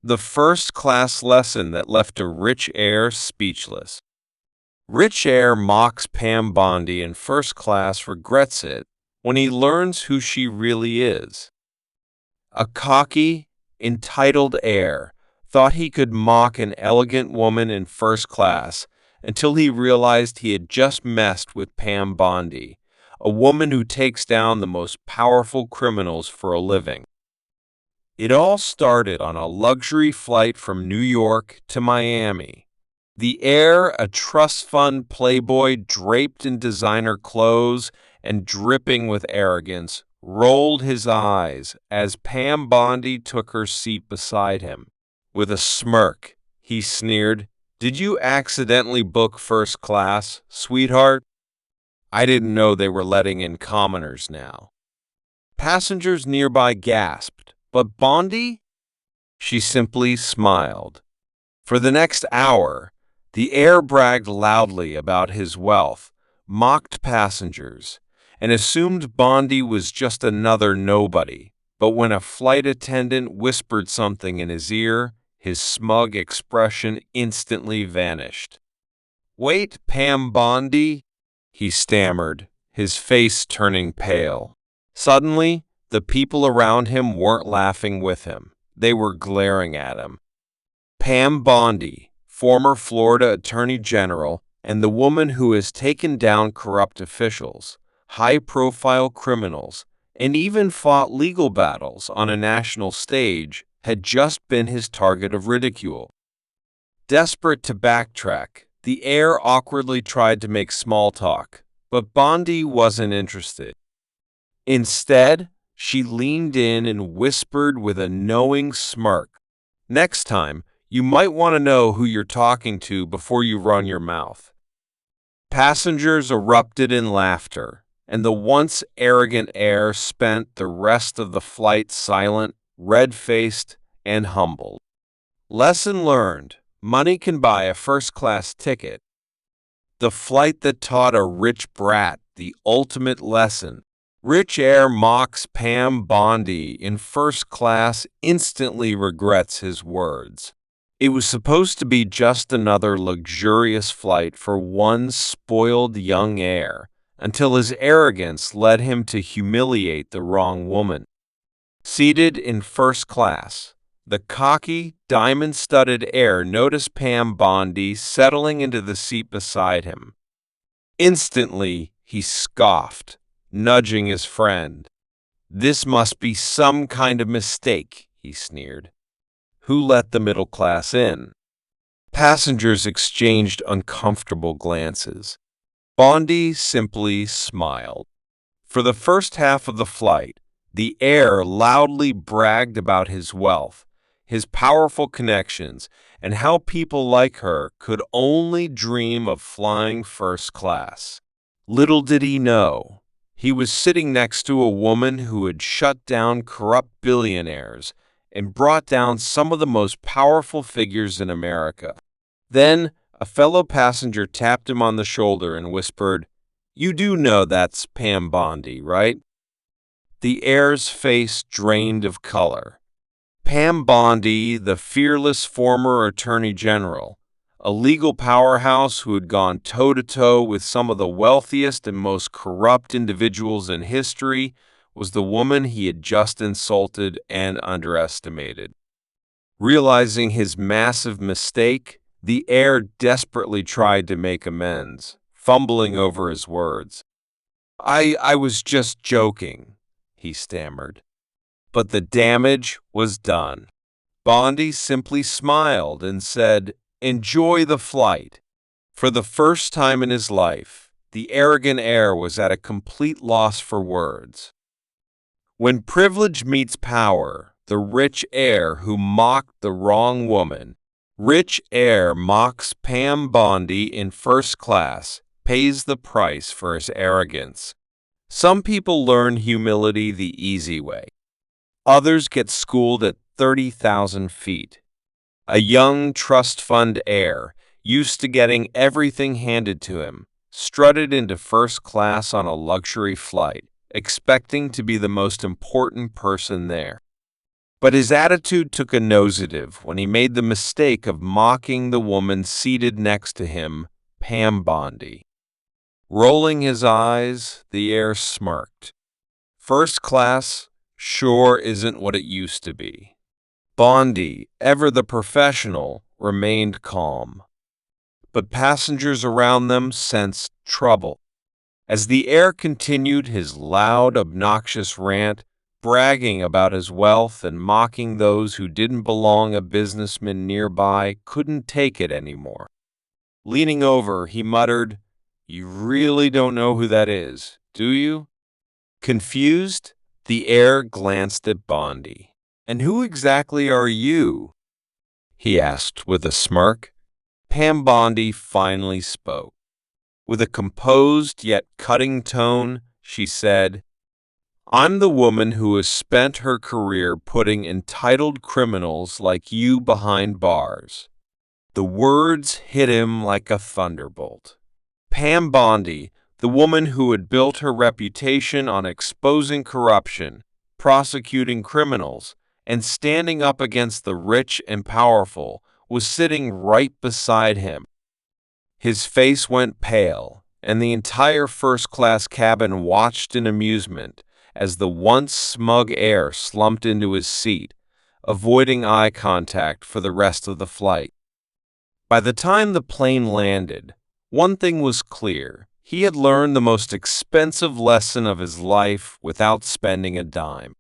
The first-class lesson that left a rich heir speechless. Rich heir mocks Pam Bondi in first class, regrets it when he learns who she really is. A cocky, entitled heir thought he could mock an elegant woman in first class until he realized he had just messed with Pam Bondi, a woman who takes down the most powerful criminals for a living. It all started on a luxury flight from New York to Miami. The heir, a trust fund playboy draped in designer clothes and dripping with arrogance, rolled his eyes as Pam Bondi took her seat beside him. With a smirk, he sneered, "Did you accidentally book first class, sweetheart? I didn't know they were letting in commoners now." Passengers nearby gasped, but Bondi? She simply smiled. For the next hour, the heir bragged loudly about his wealth, mocked passengers, and assumed Bondi was just another nobody. But when a flight attendant whispered something in his ear, his smug expression instantly vanished. "Wait, Pam Bondi," he stammered, his face turning pale. Suddenly, the people around him weren't laughing with him. They were glaring at him. Pam Bondi, former Florida Attorney General, and the woman who has taken down corrupt officials, high-profile criminals, and even fought legal battles on a national stage, had just been his target of ridicule. Desperate to backtrack, the heir awkwardly tried to make small talk, but Bondi wasn't interested. Instead, she leaned in and whispered with a knowing smirk, "Next time, you might want to know who you're talking to before you run your mouth." Passengers erupted in laughter, and the once arrogant heir spent the rest of the flight silent, red-faced, and humbled. Lesson learned: money can buy a first-class ticket. The flight that taught a rich brat the ultimate lesson. Rich heir mocks Pam Bondi in first class, instantly regrets his words. It was supposed to be just another luxurious flight for one spoiled young heir, until his arrogance led him to humiliate the wrong woman. Seated in first class, the cocky, diamond-studded heir noticed Pam Bondi settling into the seat beside him. Instantly, he scoffed, nudging his friend. "This must be some kind of mistake," he sneered. "Who let the middle class in?" Passengers exchanged uncomfortable glances. Bondi simply smiled. For the first half of the flight, the heir loudly bragged about his wealth, his powerful connections, and how people like her could only dream of flying first class. Little did he know, he was sitting next to a woman who had shut down corrupt billionaires and brought down some of the most powerful figures in America. Then, a fellow passenger tapped him on the shoulder and whispered, "You do know that's Pam Bondi, right?" The heir's face drained of color. Pam Bondi, the fearless former Attorney General, a legal powerhouse who had gone toe-to-toe with some of the wealthiest and most corrupt individuals in history, was the woman he had just insulted and underestimated. Realizing his massive mistake, the heir desperately tried to make amends, fumbling over his words. I was just joking," he stammered. But the damage was done. Bondi simply smiled and said, "Enjoy the flight." For the first time in his life, the arrogant heir was at a complete loss for words. When privilege meets power, the rich heir who mocked the wrong woman, rich heir mocks Pam Bondi in first class, pays the price for his arrogance. Some people learn humility the easy way. Others get schooled at 30,000 feet. A young trust fund heir, used to getting everything handed to him, strutted into first class on a luxury flight, expecting to be the most important person there. But his attitude took a nosedive when he made the mistake of mocking the woman seated next to him, Pam Bondi. Rolling his eyes, the Heir smirked. First class sure isn't what it used to be. Bondi, ever the professional, remained calm. But passengers around them sensed trouble. As the Heir continued his loud, obnoxious rant, bragging about his wealth and mocking those who didn't belong, a businessman nearby couldn't take it anymore. Leaning over, he muttered, "You really don't know who that is, do you?" Confused, the Heir glanced at Bondi. "And who exactly are you?" he asked with a smirk. Pam Bondi finally spoke. With a composed yet cutting tone, she said, "I'm the woman who has spent her career putting entitled criminals like you behind bars." The words hit him like a thunderbolt. Pam Bondi, the woman who had built her reputation on exposing corruption, prosecuting criminals, and standing up against the rich and powerful, was sitting right beside him. His face went pale, and the entire first-class cabin watched in amusement as the once smug Heir slumped into his seat, avoiding eye contact for the rest of the flight. By the time the plane landed, one thing was clear. He had learned the most expensive lesson of his life without spending a dime.